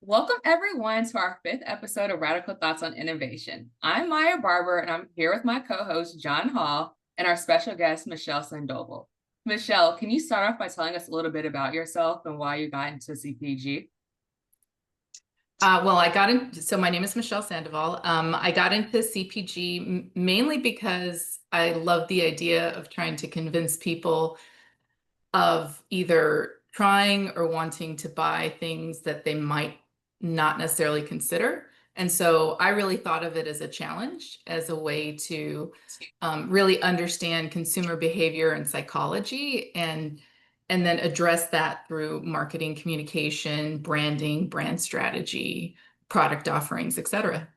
Welcome, everyone, to our fifth episode of Radical Thoughts on Innovation. I'm Maya Barber, and I'm here with my co host, John Hall, and our special guest, Michele Sandoval. Michele, can you start off by telling us a little bit about yourself and why you got into CPG? So my name is Michele Sandoval. I got into CPG mainly because I love the idea of trying to convince people of either trying or wanting to buy things that they might not necessarily consider. And so I really thought of it as a challenge, as a way to really understand consumer behavior and psychology and then address that through marketing, communication, branding, brand strategy, product offerings, et cetera.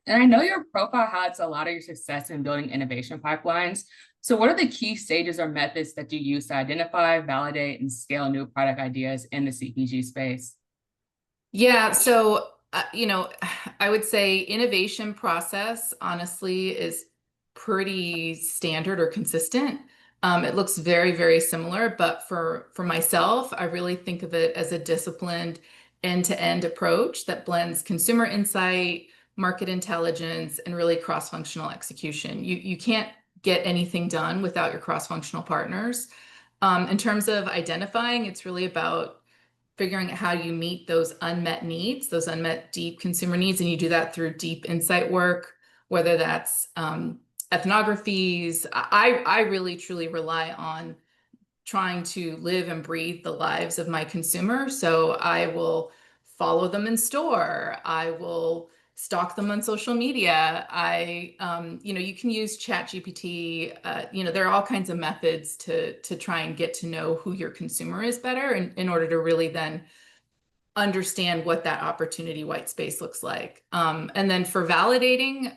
And I know your profile highlights a lot of your success in building innovation pipelines. So, what are the key stages or methods that you use to identify, validate, and scale new product ideas in the CPG space? Yeah, I would say innovation process, honestly, is pretty standard or consistent. It looks very, very similar, but for myself, I really think of it as a disciplined end-to-end approach that blends consumer insight, market intelligence, and really cross-functional execution. You can't get anything done without your cross-functional partners. In terms of identifying, it's really about figuring out how you meet those unmet needs, those unmet deep consumer needs. And you do that through deep insight work, whether that's ethnographies. I really truly rely on trying to live and breathe the lives of my consumer. So I will follow them in store. I will stalk them on social media. You can use Chat GPT. There are all kinds of methods to try and get to know who your consumer is better in order to really then understand what that opportunity white space looks like. And then for validating,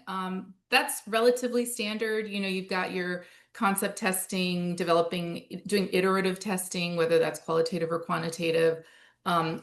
that's relatively standard. You've got your concept testing, doing iterative testing, whether that's qualitative or quantitative,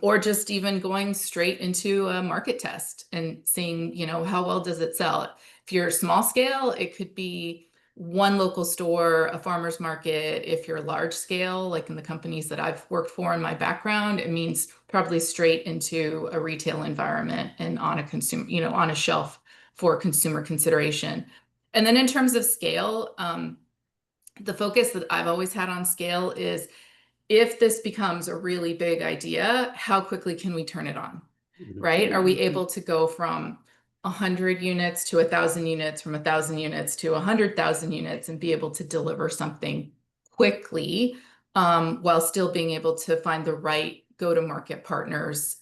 or just even going straight into a market test and seeing, how well does it sell. If you're small scale, it could be one local store, a farmer's market. If you're large scale, like in the companies that I've worked for in my background, it means probably straight into a retail environment and on a consumer, on a shelf for consumer consideration. And then in terms of scale, the focus that I've always had on scale is if this becomes a really big idea, how quickly can we turn it on? Right? Are we able to go from 100 units to 1,000 units, from 1,000 units to 100,000 units, and be able to deliver something quickly, while still being able to find the right go-to-market partners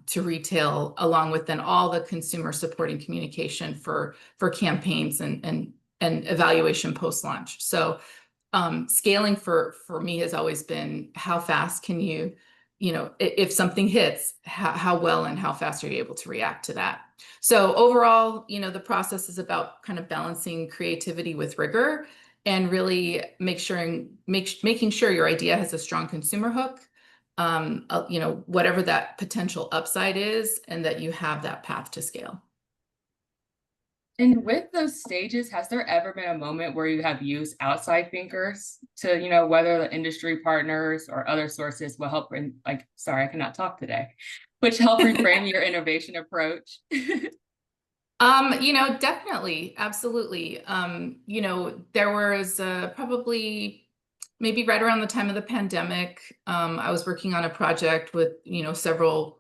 to retail, along with then all the consumer supporting communication for campaigns and evaluation post-launch. So scaling for me has always been how fast can you, if something hits, how well and how fast are you able to react to that? So overall, the process is about kind of balancing creativity with rigor and really making sure your idea has a strong consumer hook, whatever that potential upside is, and that you have that path to scale. And with those stages, has there ever been a moment where you have used outside thinkers to, whether the industry partners or other sources will help, sorry, I cannot talk today, which help reframe your innovation approach? Definitely, absolutely. There was probably maybe right around the time of the pandemic, I was working on a project with, several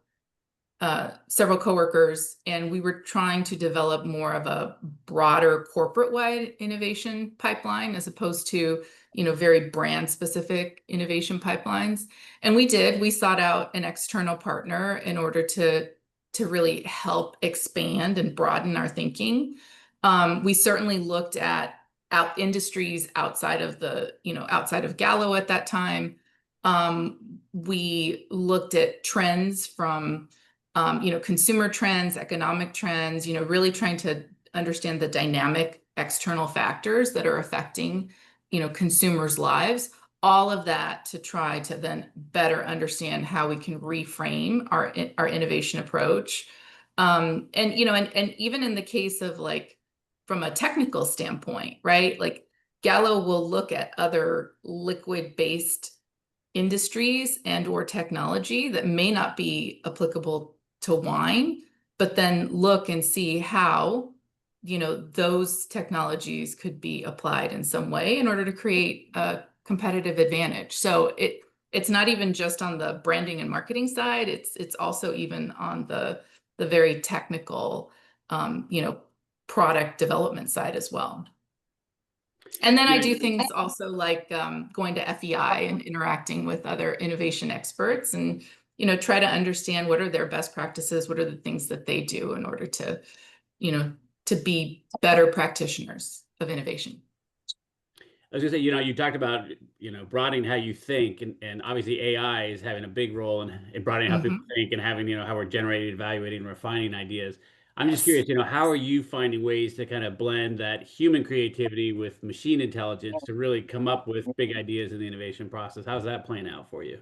coworkers, and we were trying to develop more of a broader corporate-wide innovation pipeline as opposed to, very brand-specific innovation pipelines. And we sought out an external partner in order to really help expand and broaden our thinking. We certainly looked at industries outside of Gallo at that time. We looked at trends from consumer trends, economic trends, really trying to understand the dynamic external factors that are affecting, consumers' lives, all of that to try to then better understand how we can reframe our innovation approach. And even in the case of from a technical standpoint, right? Like Gallo will look at other liquid-based industries and or technology that may not be applicable to wine, but then look and see how, those technologies could be applied in some way in order to create a competitive advantage. So it's not even just on the branding and marketing side, it's also even on the very technical, product development side as well. And then I Yeah, do things also like going to FEI and interacting with other innovation experts and, try to understand what are their best practices, what are the things that they do in order to, to be better practitioners of innovation. I was gonna say, you talked about, broadening how you think, and obviously AI is having a big role in broadening how people Mhm. think and having, how we're generating, evaluating, and refining ideas. I'm just Yes. curious, how are you finding ways to kind of blend that human creativity with machine intelligence to really come up with big ideas in the innovation process? How's that playing out for you?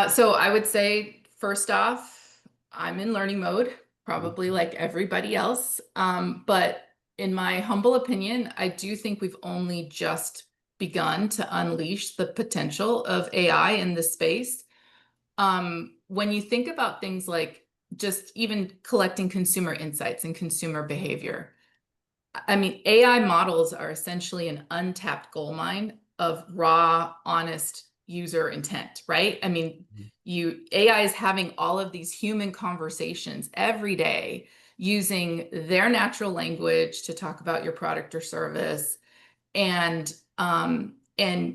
So I would say, first off, I'm in learning mode, Mhm. probably like everybody else. But in my humble opinion, I do think we've only just begun to unleash the potential of AI in this space. When you think about things like just even collecting consumer insights and consumer behavior, I mean, AI models are essentially an untapped gold mine of raw, honest user intent, right? I mean, Mhm. AI is having all of these human conversations every day using their natural language to talk about your product or service, and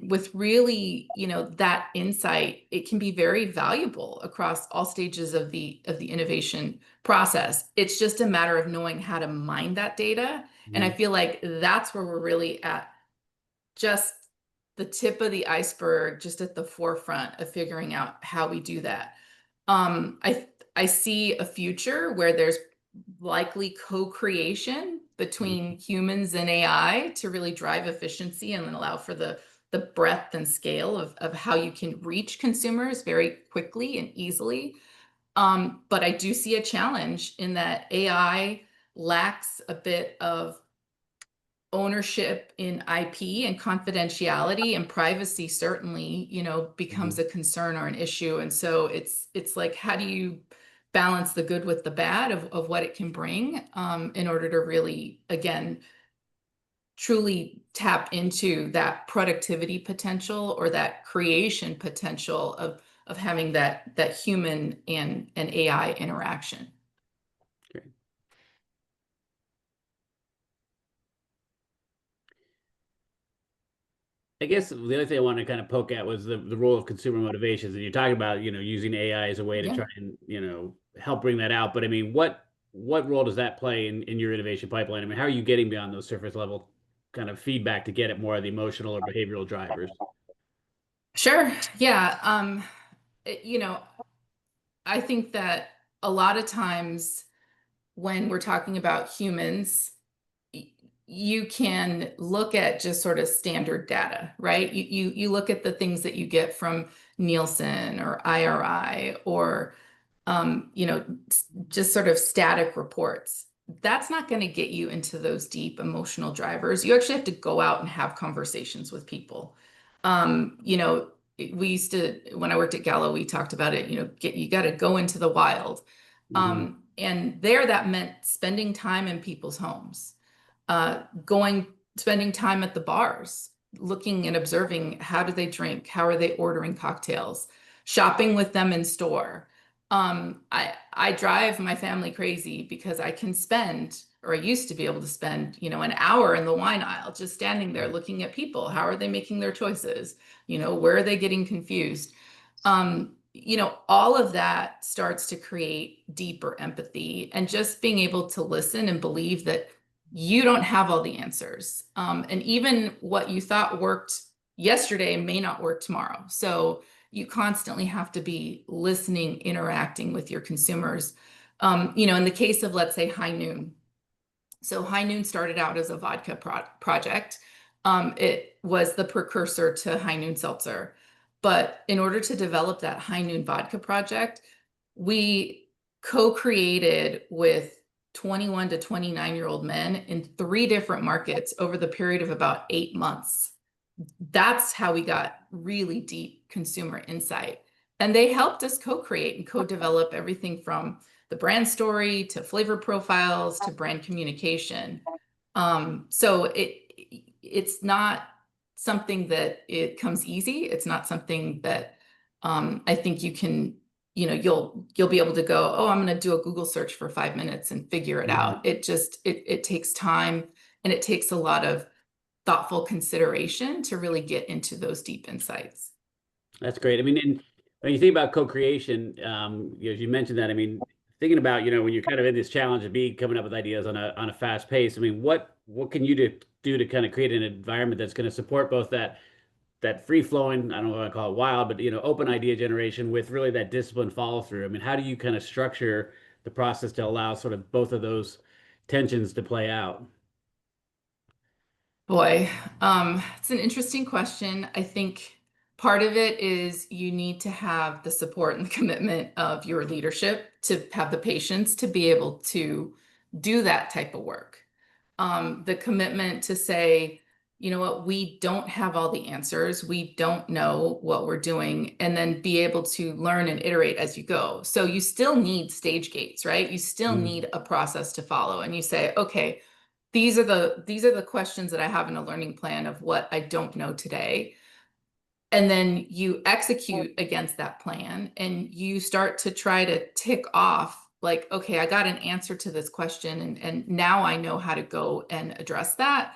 with really, that insight, it can be very valuable across all stages of the innovation process. It's just a matter of knowing how to mine that data, and I Mhm. feel like that's where we're really at, just the tip of the iceberg, just at the forefront of figuring out how we do that. I see a future where there's likely co-creation Mhm. between humans and AI to really drive efficiency and then allow for the breadth and scale of how you can reach consumers very quickly and easily. But I do see a challenge in that AI lacks a bit of ownership in IP, and confidentiality and privacy certainly, becomes Mhm. a concern or an issue. And so it's like, how do you balance the good with the bad of what it can bring, in order to really, again, truly tap into that productivity potential or that creation potential of having that human and AI interaction. Great. I guess the other thing I wanted to kind of poke at was the role of consumer motivations. And you're talking about, using AI as a way to Yeah. try and, help bring that out. But I mean, what role does that play in your innovation pipeline? I mean, how are you getting beyond those surface level kind of feedback to get at more of the emotional or behavioral drivers? Sure. Yeah. I think that a lot of times when we're talking about humans, y- you can look at just sort of standard data, right? You look at the things that you get from Nielsen or IRI or just sort of static reports. That's not going to get you into those deep emotional drivers. You actually have to go out and have conversations with people. We used to, when I worked at Gallo, we talked about it, you got to go into the wild. Hmm. And there that meant spending time in people's homes, spending time at the bars, looking and observing, how do they drink? How are they ordering cocktails? Shopping with them in store. I drive my family crazy because I can spend, or I used to be able to spend, an hour in the wine aisle, just standing there looking at people. How are they making their choices? Where are they getting confused? All of that starts to create deeper empathy and just being able to listen and believe that you don't have all the answers. And even what you thought worked yesterday may not work tomorrow. So you constantly have to be listening, interacting with your consumers. In the case of, let's say, High Noon. So High Noon started out as a vodka project. It was the precursor to High Noon Seltzer. But in order to develop that High Noon vodka project, we co-created with 21 to 29-year-old men in 3 different markets over the period of about 8 months. that's how we got really deep consumer insight. And they helped us co-create and co-develop everything from the brand story to flavor profiles to brand communication. So it's not something that it comes easy. It's not something that I think you can, you'll be able to go, oh, I'm going to do a Google search for 5 minutes and figure it out. It takes time, and it takes a lot of thoughtful consideration to really get into those deep insights. That's great. I mean, and when you think about co-creation, as you mentioned that, I mean, thinking about, when you're kind of in this challenge of coming up with ideas on a fast pace, I mean, what can you do to kind of create an environment that's going to support both that free flowing, I don't know what I call it wild, but open idea generation with really that disciplined follow through? I mean, how do you kind of structure the process to allow sort of both of those tensions to play out? Boy, it's an interesting question. I think part of it is you need to have the support and the commitment of your leadership to have the patience to be able to do that type of work. The commitment to say, you know what, we don't have all the answers. We don't know what we're doing, and then be able to learn and iterate as you go. So you still need stage gates, right? You still need a process to follow, and you say, okay, these are the questions that I have in a learning plan of what I don't know today. And then you execute against that plan, and you start to try to tick off, like, okay, I got an answer to this question, and now I know how to go and address that.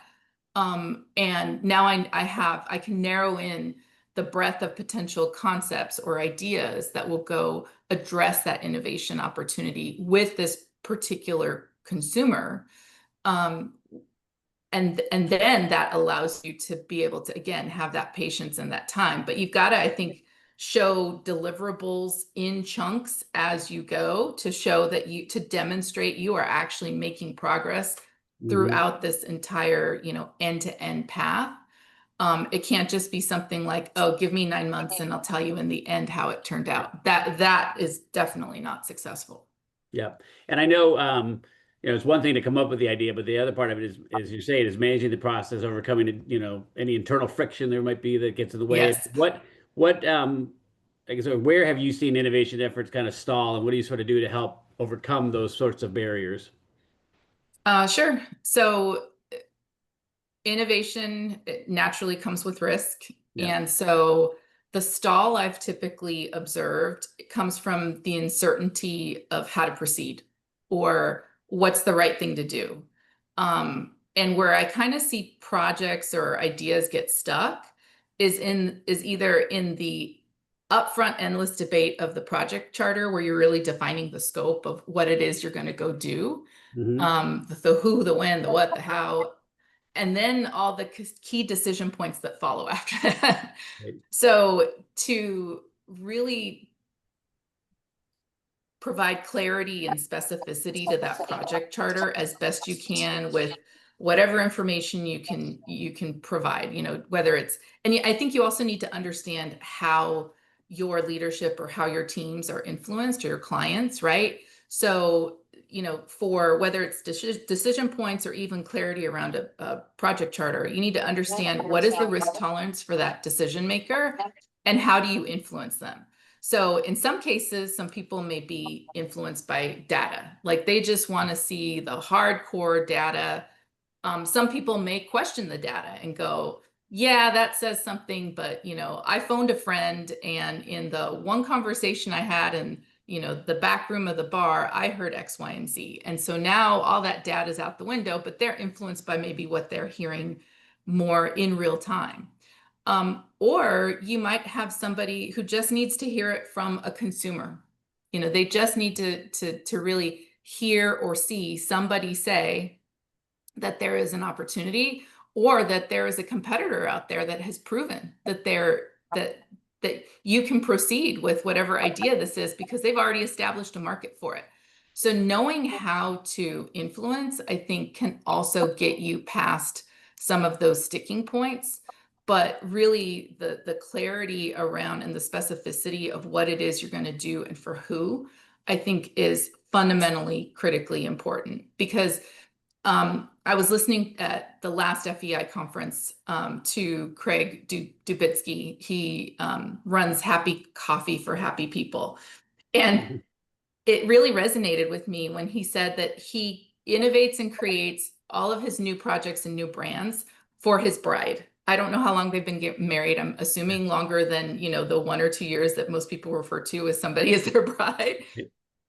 And now I can narrow in the breadth of potential concepts or ideas that will go address that innovation opportunity with this particular consumer. Um, and then that allows you to be able to, again, have that patience and that time. But you've got to, I think, show deliverables in chunks as you go, to show that to demonstrate you are actually making progress throughout this entire, end-to-end path. It can't just be something like, oh, give me 9 months and I'll tell you in the end how it turned out. That is definitely not successful. Yeah. And I know, it's one thing to come up with the idea, but the other part of it is, as you say, is managing the process, overcoming, any internal friction there might be that gets in the way. Yes. I guess, where have you seen innovation efforts kind of stall, and what do you sort of do to help overcome those sorts of barriers? Sure. So innovation naturally comes with risk. Yeah. And so the stall I've typically observed comes from the uncertainty of how to proceed or what's the right thing to do. And where I kind of see projects or ideas get stuck is either in the upfront endless debate of the project charter, where you're really defining the scope of what it is you're going to go do, the who, the when, the what, the how, and then all the key decision points that follow after that. Right. So to really provide clarity and specificity to that project charter as best you can with whatever information you can provide, whether it's, and I think you also need to understand how your leadership or how your teams are influenced, or your clients, right? So, for whether it's decision points or even clarity around a project charter, you need to understand what is the risk tolerance for that decision maker and how do you influence them. So in some cases, some people may be influenced by data, like they just want to see the hardcore data. Some people may question the data and go, yeah, that says something, but I phoned a friend, and in the one conversation I had in the back room of the bar, I heard X, Y, and Z. And so now all that data is out the window, but they're influenced by maybe what they're hearing more in real time. Or you might have somebody who just needs to hear it from a consumer. They just need to really hear or see somebody say that there is an opportunity, or that there is a competitor out there that has proven that that you can proceed with whatever idea this is, because they've already established a market for it. So knowing how to influence, I think, can also get you past some of those sticking points. But really, the clarity around and the specificity of what it is you're going to do and for who, I think, is fundamentally critically important. Because I was listening at the last FEI conference to Craig Dubitsky. He runs Happy Coffee for Happy People. And it really resonated with me when he said that he innovates and creates all of his new projects and new brands for his bride. I don't know how long they've been getting married. I'm assuming longer than, the 1 or 2 years that most people refer to as somebody as their bride.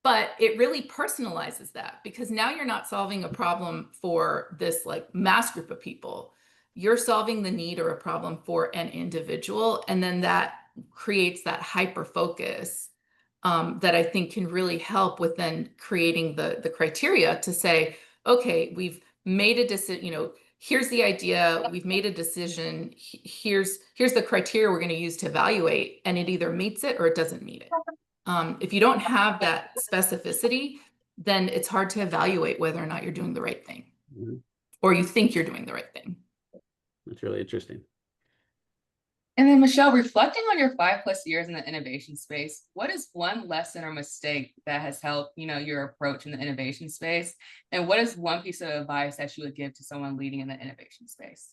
But it really personalizes that, because now you're not solving a problem for this like mass group of people. You're solving the need or a problem for an individual. And then that creates that hyper focus that I think can really help with then creating the criteria to say, okay, we've made a decision, here's the idea, we've made a decision, here's the criteria we're going to use to evaluate, and it either meets it or it doesn't meet it. If you don't have that specificity, then it's hard to evaluate whether or not you're doing the right thing, or you think you're doing the right thing. That's really interesting. And then Michele, reflecting on your 5+ years in the innovation space, what is one lesson or mistake that has helped, your approach in the innovation space? And what is one piece of advice that you would give to someone leading in the innovation space?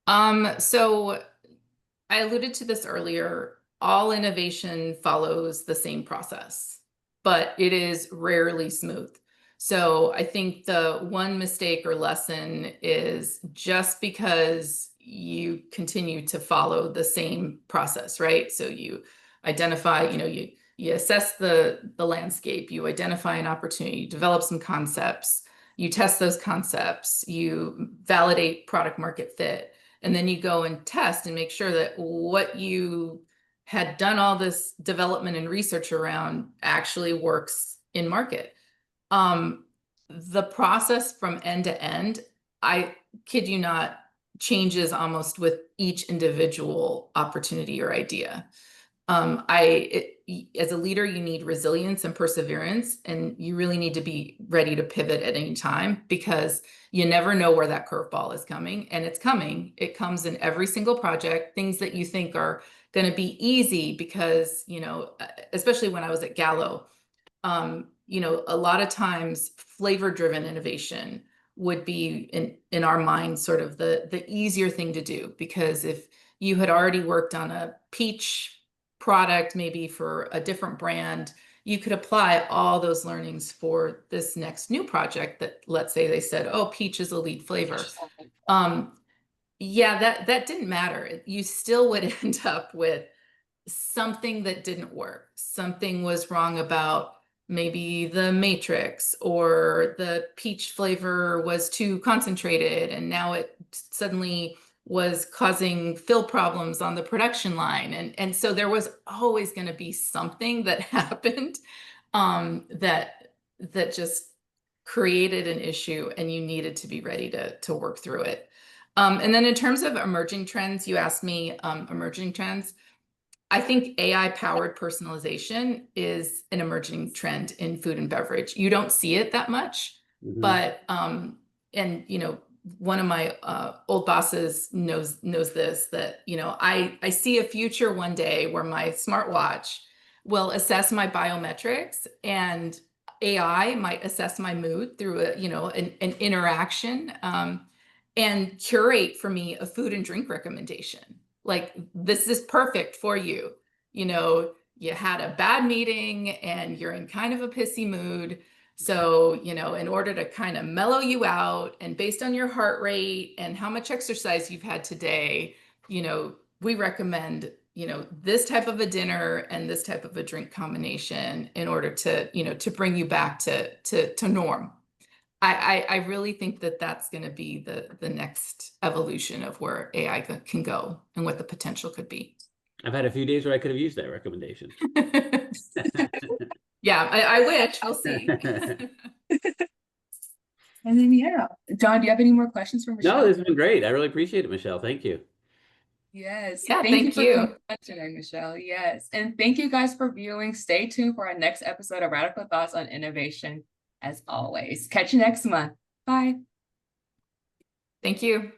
So I alluded to this earlier. All innovation follows the same process, but it is rarely smooth. So I think the one mistake or lesson is just because you continue to follow the same process, right? So you identify, you assess the landscape, you identify an opportunity, you develop some concepts, you test those concepts, you validate product market fit, and then you go and test and make sure that what you had done all this development and research around actually works in market. The process from end to end, I kid you not, changes almost with each individual opportunity or idea. As a leader, you need resilience and perseverance, and you really need to be ready to pivot at any time, because you never know where that curveball is coming, and it's coming. It comes in every single project, things that you think are going to be easy because, especially when I was at Gallo, a lot of times flavor-driven innovation would be in our mind sort of the easier thing to do, because if you had already worked on a peach product, maybe for a different brand, you could apply all those learnings for this next new project that, let's say they said, oh, peach is a lead flavor. Yeah, that didn't matter. You still would end up with something that didn't work. Something was wrong about maybe the matrix, or the peach flavor was too concentrated, and now it suddenly was causing fill problems on the production line. And so there was always going to be something that happened that just created an issue, and you needed to be ready to work through it. And then in terms of emerging trends, you asked me emerging trends. I think AI-powered personalization is an emerging trend in food and beverage. You don't see it that much, but one of my old bosses knows this, that I see a future one day where my smartwatch will assess my biometrics, and AI might assess my mood through an interaction, and curate for me a food and drink recommendation. Like, this is perfect for you. You had a bad meeting and you're in kind of a pissy mood. So, in order to kind of mellow you out, and based on your heart rate and how much exercise you've had today, we recommend, this type of a dinner and this type of a drink combination in order to bring you back to norm. I really think that that's going to be the next evolution of where AI can go and what the potential could be. I've had a few days where I could have used that recommendation. Yeah, I wish. We'll see. And then, yeah, John, do you have any more questions for Michele? No, this has been great. I really appreciate it, Michele. Thank you. Yes. Yeah, thank you for you. coming today, Michele. Yes. And thank you guys for viewing. Stay tuned for our next episode of Radical Thoughts on Innovation. As always, catch you next month. Bye. Thank you.